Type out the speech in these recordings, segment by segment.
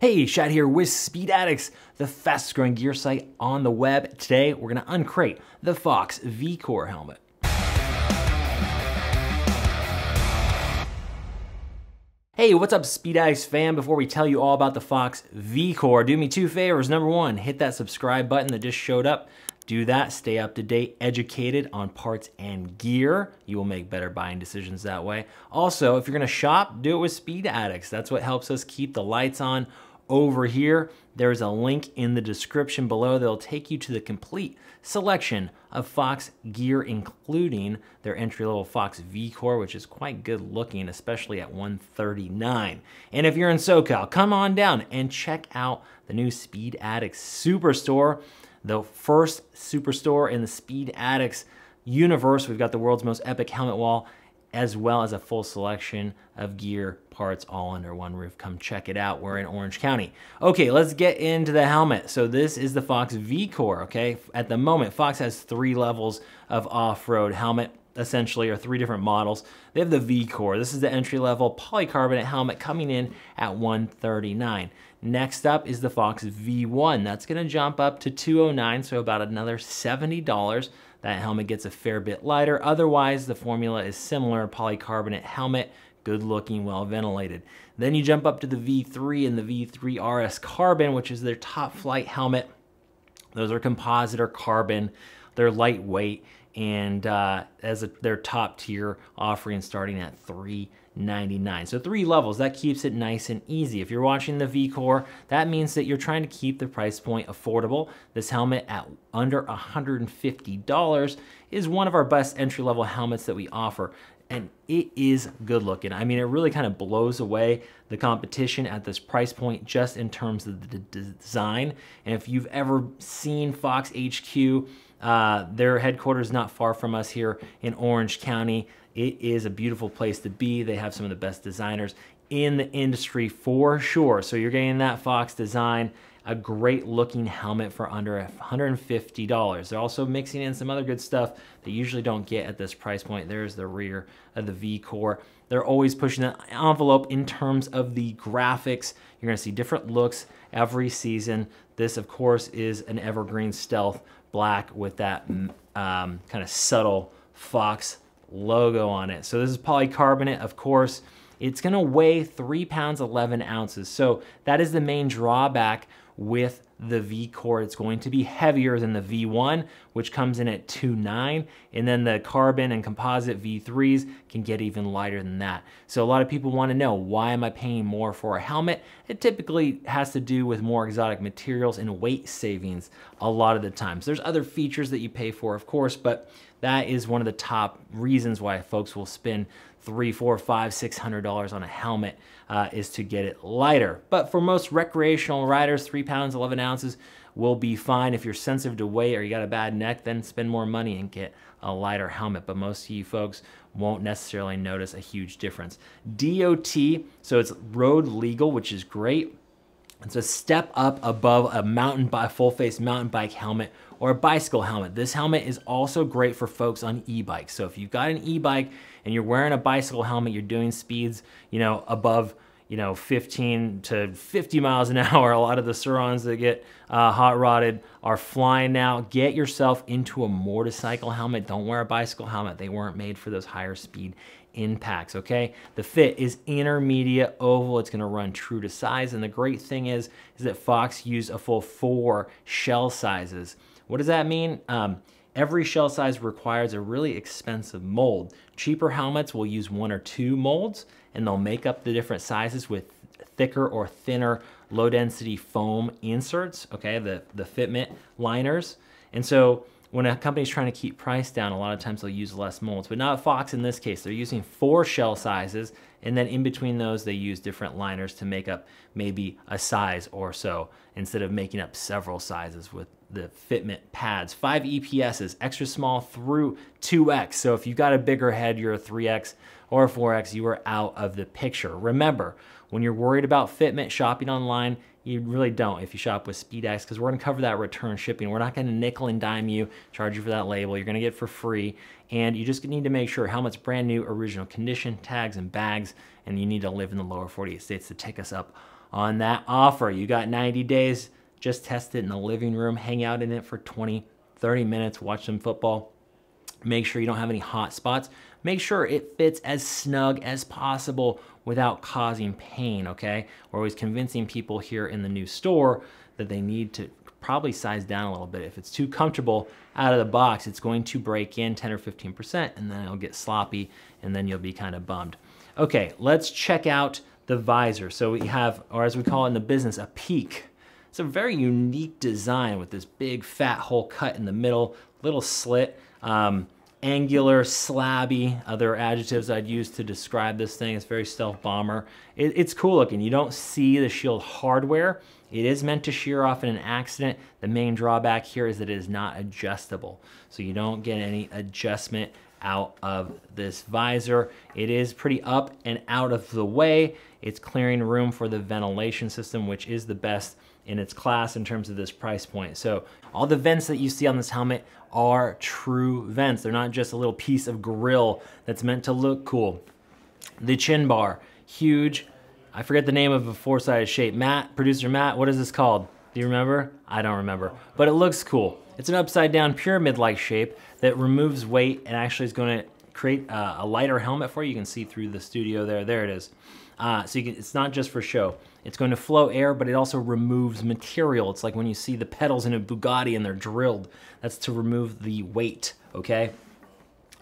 Hey, Shad here with Speed Addicts, the fastest growing gear site on the web. Today, we're gonna uncrate the Fox V-Core helmet. Hey, what's up, Speed Addicts fam? Before we tell you all about the Fox V-Core, do me two favors. Number one, hit that subscribe button that just showed up. Do that, stay up to date, educated on parts and gear. You will make better buying decisions that way. Also, if you're gonna shop, do it with Speed Addicts. That's what helps us keep the lights on over here. There's a link in the description below that'll take you to the complete selection of Fox gear, including their entry-level Fox V-Core, which is quite good looking, especially at $139. And if you're in SoCal, come on down and check out the new Speed Addicts Superstore, the first superstore in the Speed Addicts universe. We've got the world's most epic helmet wall, as well as a full selection of gear, parts, all under one roof. Come check it out. We're in Orange County. Okay, let's get into the helmet. So this is the Fox V-Core, okay? At the moment, Fox has 3 levels of off-road helmet, essentially, or 3 different models. They have the V-Core. This is the entry-level polycarbonate helmet coming in at $139. Next up is the Fox V1. That's gonna jump up to $209, so about another $70. That helmet gets a fair bit lighter. Otherwise, the formula is similar, polycarbonate helmet, good looking, well ventilated. Then you jump up to the V3 and the V3 RS Carbon, which is their top flight helmet. Those are composite or carbon. They're lightweight, and their top tier offering starting at $399. So 3 levels, that keeps it nice and easy. If you're watching the V-Core, that means that you're trying to keep the price point affordable. This helmet at under $150 is one of our best entry-level helmets that we offer. And it is good looking. I mean, it really kind of blows away the competition at this price point just in terms of the design. And if you've ever seen Fox HQ, their headquarters not far from us here in Orange County. It is a beautiful place to be. They have some of the best designers in the industry for sure. So you're getting that Fox design, a great looking helmet for under $150. They're also mixing in some other good stuff that you usually don't get at this price point. There's the rear of the V-Core. They're always pushing the envelope in terms of the graphics. You're gonna see different looks every season. This, of course, is an evergreen stealth black with that kind of subtle Fox logo on it. So this is polycarbonate, of course. It's gonna weigh 3 pounds, 11 ounces. So that is the main drawback with the V-Core. It's going to be heavier than the V1, which comes in at 2.9, and then the carbon and composite V3s can get even lighter than that. So a lot of people want to know, why am I paying more for a helmet? It typically has to do with more exotic materials and weight savings a lot of the times. There's other features that you pay for, of course, but that is one of the top reasons why folks will spend $300, $400, $500, $600 on a helmet, is to get it lighter. But for most recreational riders, 3 pounds, 11 ounces will be fine. If you're sensitive to weight or you got a bad neck, then spend more money and get a lighter helmet. But most of you folks won't necessarily notice a huge difference. DOT, so it's road legal, which is great. It's a step up above a full face mountain bike helmet or a bicycle helmet. This helmet is also great for folks on e-bikes. So if you've got an e-bike and you're wearing a bicycle helmet, you're doing speeds, above, 15 to 50 miles an hour. A lot of the Surons that get hot rodded are flying now. Get yourself into a motorcycle helmet. Don't wear a bicycle helmet. They weren't made for those higher speed impacts, okay? The fit is intermediate oval. It's gonna run true to size. And the great thing is that Fox used a full 4 shell sizes. What does that mean? Every shell size requires a really expensive mold. Cheaper helmets will use 1 or 2 molds, and they'll make up the different sizes with thicker or thinner low density foam inserts, okay, the Fitment liners. And so when a company's trying to keep price down, a lot of times they'll use less molds, but not Fox in this case. They're using 4 shell sizes, and then in between those, they use different liners to make up maybe a size or so, instead of making up several sizes with the Fitment pads. 5 EPSs, extra small through 2X. So if you've got a bigger head, you're a 3X or a 4X, you are out of the picture. Remember, when you're worried about Fitment shopping online, you really don't if you shop with Speed Addicts, because we're gonna cover that return shipping. We're not gonna nickel and dime you, charge you for that label. You're gonna get it for free. And you just need to make sure helmet's brand new, original condition, tags and bags, and you need to live in the lower 48 states to take us up on that offer. You got 90 days. Just test it in the living room. Hang out in it for 20, 30 minutes. Watch some football. Make sure you don't have any hot spots. Make sure it fits as snug as possible without causing pain, okay? We're always convincing people here in the new store that they need to probably size down a little bit. If it's too comfortable out of the box, it's going to break in 10 or 15%, and then it'll get sloppy, and then you'll be kind of bummed. Okay, let's check out the visor. So we have, or as we call it in the business, a peak. It's a very unique design with this big fat hole cut in the middle, little slit, angular, slabby, other adjectives I'd use to describe this thing. It's very stealth bomber. It's cool looking. You don't see the shield hardware. It is meant to shear off in an accident. The main drawback here is that it is not adjustable. So you don't get any adjustment out of this visor. It is pretty up and out of the way. It's clearing room for the ventilation system, which is the best in its class in terms of this price point. So all the vents that you see on this helmet are true vents. They're not just a little piece of grill that's meant to look cool. The chin bar, huge. I forget the name of a four-sided shape. Matt, producer Matt, what is this called? Do you remember? I don't remember, but it looks cool. It's an upside down pyramid-like shape that removes weight and actually is going to create a lighter helmet for you. You can see through the studio there. There it is. So it's not just for show. It's going to flow air, but it also removes material. It's like when you see the pedals in a Bugatti and they're drilled. That's to remove the weight, okay?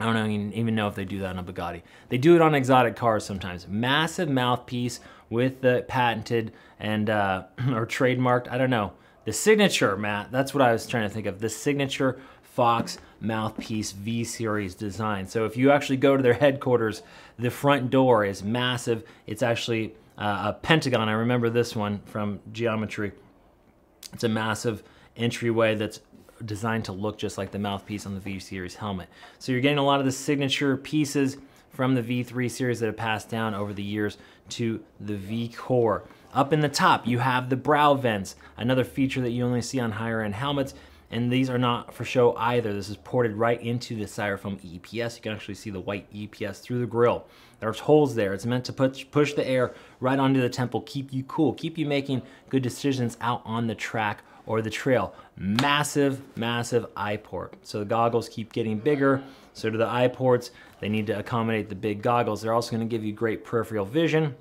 I don't even know if they do that on a Bugatti. They do it on exotic cars sometimes. Massive mouthpiece with the patented and or trademarked, I don't know, the signature, Matt. That's what I was trying to think of. The signature Fox Mouthpiece V-Series design. So if you actually go to their headquarters, the front door is massive. It's actually a pentagon. I remember this one from Geometry. It's a massive entryway that's designed to look just like the mouthpiece on the V-Series helmet. So you're getting a lot of the signature pieces from the V3 series that have passed down over the years to the V-Core. Up in the top, you have the brow vents, another feature that you only see on higher-end helmets, and these are not for show either. This is ported right into the Styrofoam EPS. You can actually see the white EPS through the grill. There's holes there. It's meant to push the air right onto the temple, keep you cool, keep you making good decisions out on the track or the trail. Massive, massive eye port. So the goggles keep getting bigger, so do the eye ports. They need to accommodate the big goggles. They're also going to give you great peripheral vision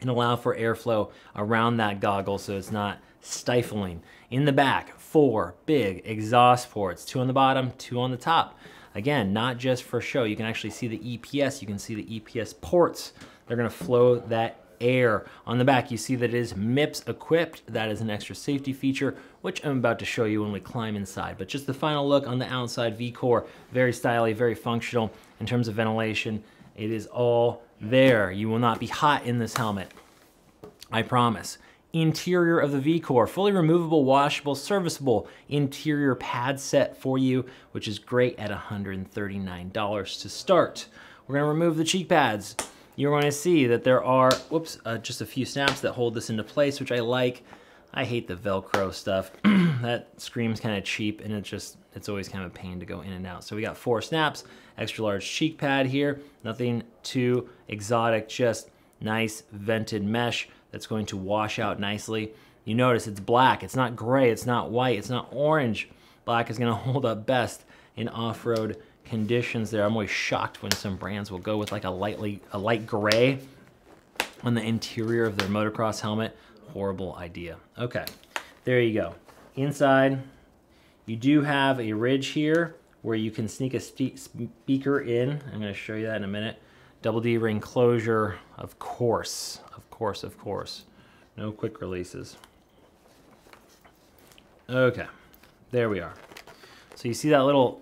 and allow for airflow around that goggle so it's not stifling. In the back, 4 big exhaust ports, 2 on the bottom, 2 on the top. Again, not just for show. You can actually see the EPS. You can see the EPS ports. They're going to flow that air. On the back, you see that it is Mips equipped. That is an extra safety feature, which I'm about to show you when we climb inside. But just the final look on the outside V-Core, very stylish, very functional in terms of ventilation. It is all there. You will not be hot in this helmet, I promise. Interior of the V-Core, fully removable, washable, serviceable interior pad set for you, which is great at $139 to start. We're going to remove the cheek pads. You're going to see that there are, just a few snaps that hold this into place, which I like. I hate the Velcro stuff. That screams kind of cheap, and it's always kind of a pain to go in and out. So we got 4 snaps, extra large cheek pad here, nothing too exotic, just nice vented mesh that's going to wash out nicely. You notice it's black, it's not gray, it's not white, it's not orange. Black is gonna hold up best in off-road conditions there. I'm always shocked when some brands will go with like a light gray on the interior of their motocross helmet. Horrible idea. Okay, there you go. Inside, you do have a ridge here where you can sneak a speaker in. I'm gonna show you that in a minute. Double D ring closure, of course. No quick releases. Okay, there we are. So you see that little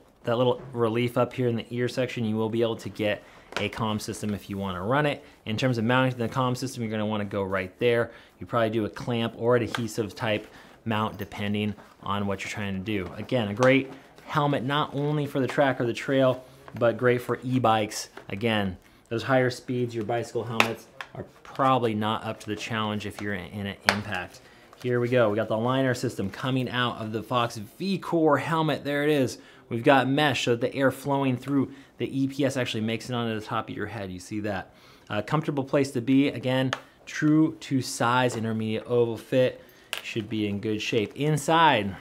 relief up here in the ear section. You will be able to get a comm system if you want to run it. In terms of mounting the comm system, you're going to want to go right there. You probably do a clamp or an adhesive type mount depending on what you're trying to do. Again, a great helmet not only for the track or the trail, but great for e-bikes. Again, those higher speeds, your bicycle helmets are probably not up to the challenge if you're in an impact. Here we go. We got the liner system coming out of the Fox V-Core helmet. There it is. We've got mesh so that the air flowing through the EPS actually makes it onto the top of your head. You see that. Comfortable place to be. Again, True to size, intermediate oval fit, should be in good shape. Inside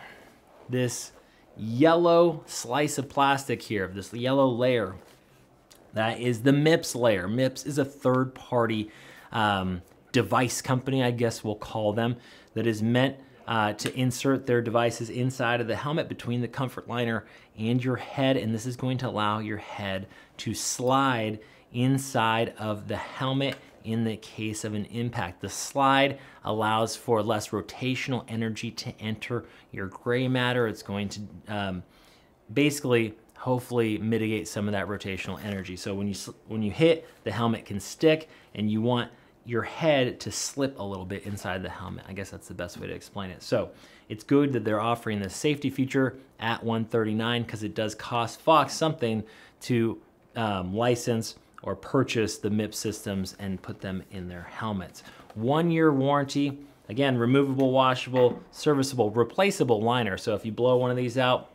this yellow slice of plastic here, this yellow layer, that is the Mips layer. Mips is a third-party device company, I guess we'll call them, that is meant to insert their devices inside of the helmet between the comfort liner and your head, and this is going to allow your head to slide inside of the helmet in the case of an impact. The slide allows for less rotational energy to enter your gray matter. It's going to basically hopefully mitigate some of that rotational energy. So when you hit, the helmet can stick, and you want your head to slip a little bit inside the helmet. I guess that's the best way to explain it. So it's good that they're offering this safety feature at $139 because it does cost Fox something to license or purchase the Mips systems and put them in their helmets. 1-year warranty, again, removable, washable, serviceable, replaceable liner. So if you blow one of these out,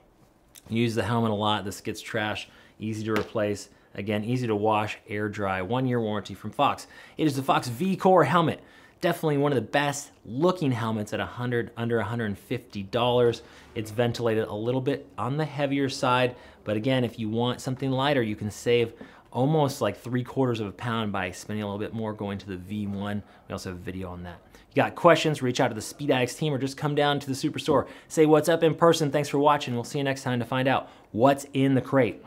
use the helmet a lot, this gets trash, easy to replace. Again, easy to wash, air dry, 1-year warranty from Fox. It is the Fox V-Core helmet. Definitely one of the best looking helmets at under $150. It's ventilated a little bit on the heavier side, but again, if you want something lighter, you can save almost like 3/4 of a pound by spending a little bit more going to the V1. We also have a video on that. You got questions, reach out to the Speed Addicts team or just come down to the Superstore. Say what's up in person. Thanks for watching. We'll see you next time to find out what's in the crate.